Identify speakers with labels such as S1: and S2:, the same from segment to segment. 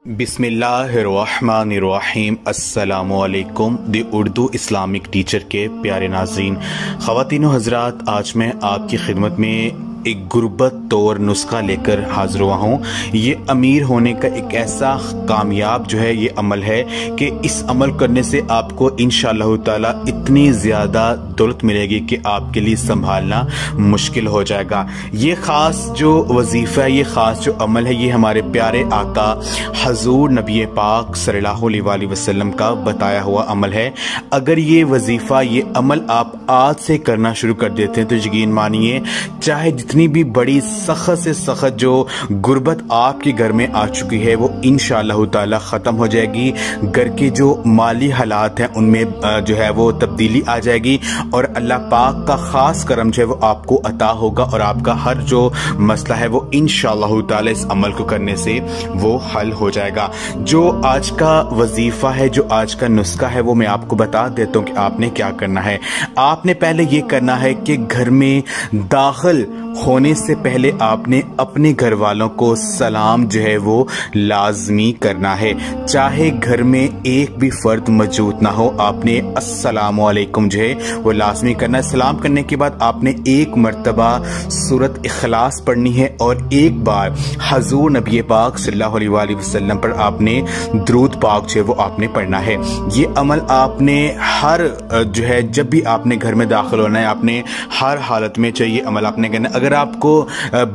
S1: बिस्मिल्लाहिर्रहमानिर्रहीम। अस्सलामुअलैकुम। दी Urdu Islamic teacher के प्यारे नाज़रीन, ख़वातीन व हज़रात, आज मैं आपकी खिदमत में एक गुर्बत तौर नुस्खा लेकर हाजिर हुआ हूँ। ये अमीर होने का एक ऐसा कामयाब ये अमल है कि इस अमल करने से आपको इंशाअल्लाह ताला इतनी ज़्यादा दौलत मिलेगी कि आपके लिए संभालना मुश्किल हो जाएगा। ये ख़ास जो वजीफ़ा है, ये ख़ास जो अमल है, ये हमारे प्यारे आका हजूर नबी पाक सल्लल्लाहु अलैहि वसल्लम का बताया हुआ अमल है। अगर ये वजीफ़ा, ये अमल आप आज से करना शुरू कर देते हैं तो यकीन मानिए, चाहे जितनी भी बड़ी सख्त से सख्त जो गुर्बत आपके घर में आ चुकी है वो इंशाअल्लाह ताला ख़त्म हो जाएगी। घर के जो माली हालात हैं उनमें वो तब्दीली आ जाएगी और अल्लाह पाक का ख़ास करम वो आपको अता होगा और आपका हर जो मसला है वो इंशाअल्लाह ताला इस अमल को करने से वो हल हो जाएगा। जो आज का वजीफ़ा है, जो आज का नुस्खा है, वो मैं आपको बता देता हूँ कि आपने क्या करना है। आपने पहले ये करना है कि घर में दाखिल होने से पहले आपने अपने घर वालों को सलाम वो लाजमी करना है। चाहे घर में एक भी फर्द मौजूद ना हो, आपने अस्सलामु अलैकुम वो लाजमी करना है। सलाम करने के बाद आपने एक मर्तबा सूरत इखलास पढ़नी है और एक बार हजूर नबी पाक सल्लल्लाहु अलैहि वसल्लम पर आपने दुरूद पाक वो आपने पढ़ना है। ये अमल आपने हर जब भी आपने घर में दाखिल होना है, आपने हर हालत में चाहिए अमल आपने करना है। अगर आपको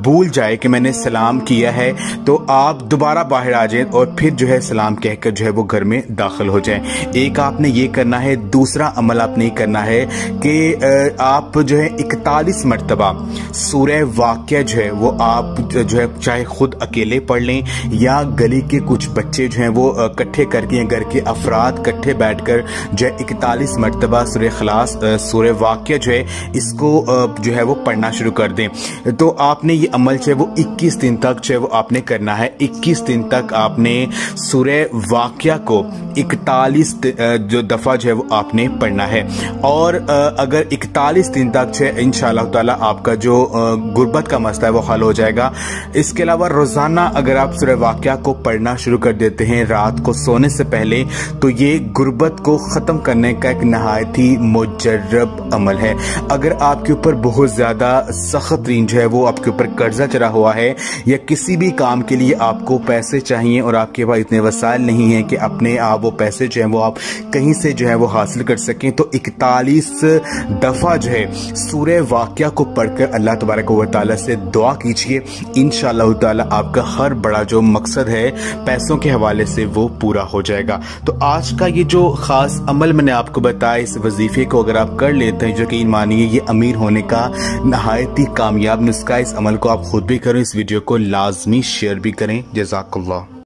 S1: भूल जाए कि मैंने सलाम किया है तो आप दोबारा बाहर आ जाएं और फिर सलाम कहकर वो घर में दाखिल हो जाएं। एक आपने ये करना है। दूसरा अमल आपने करना है कि आप 41 मरतबा सूरह वाक़िया वो आप चाहे खुद अकेले पढ़ लें या गली के कुछ बच्चे वो इकट्ठे करके या घर के अफराद इकट्ठे बैठकर 41 मरतबा सूरह इखलास सूरह वाक़िया इसको वो पढ़ना शुरू कर दें। तो आपने ये अमल वो 21 दिन तक वो आपने करना है। 21 दिन तक आपने सूरह वाक़िया को 41 दफ़ा वो आपने पढ़ना है। और अगर 41 दिन तक इंशाअल्लाह ताला आपका जो गुर्बत का मसला है वो हल हो जाएगा। इसके अलावा रोज़ाना अगर आप सूरह वाक़िया को पढ़ना शुरू कर देते हैं रात को सोने से पहले, तो ये गुर्बत को ख़त्म करने का एक नहायत ही मुजर्रब अमल है। अगर आपके ऊपर बहुत ज़्यादा सख्त रीन वो आपके ऊपर कर्जा चढ़ा हुआ है या किसी भी काम के लिए आपको पैसे चाहिए और आपके पास इतने वसाइल नहीं है कि अपने आप वो पैसे वो आप कहीं से वो हासिल कर सकें, तो 41 दफ़ा सूरह वाक़िया को पढ़कर अल्लाह तबारक व तआला से दुआ कीजिए। इंशाअल्लाह ताला आपका हर बड़ा जो मकसद है पैसों के हवाले से वो पूरा हो जाएगा। तो आज का ये जो ख़ास अमल मैंने आपको बताया, इस वजीफ़े को अगर आप कर लेते हैं, यकीन मानिए ये अमीर होने का नहायत ही कामयाब नुस्खा। इस अमल को आप खुद भी करें, इस वीडियो को लाजमी शेयर भी करें। जज़ाकल्लाह।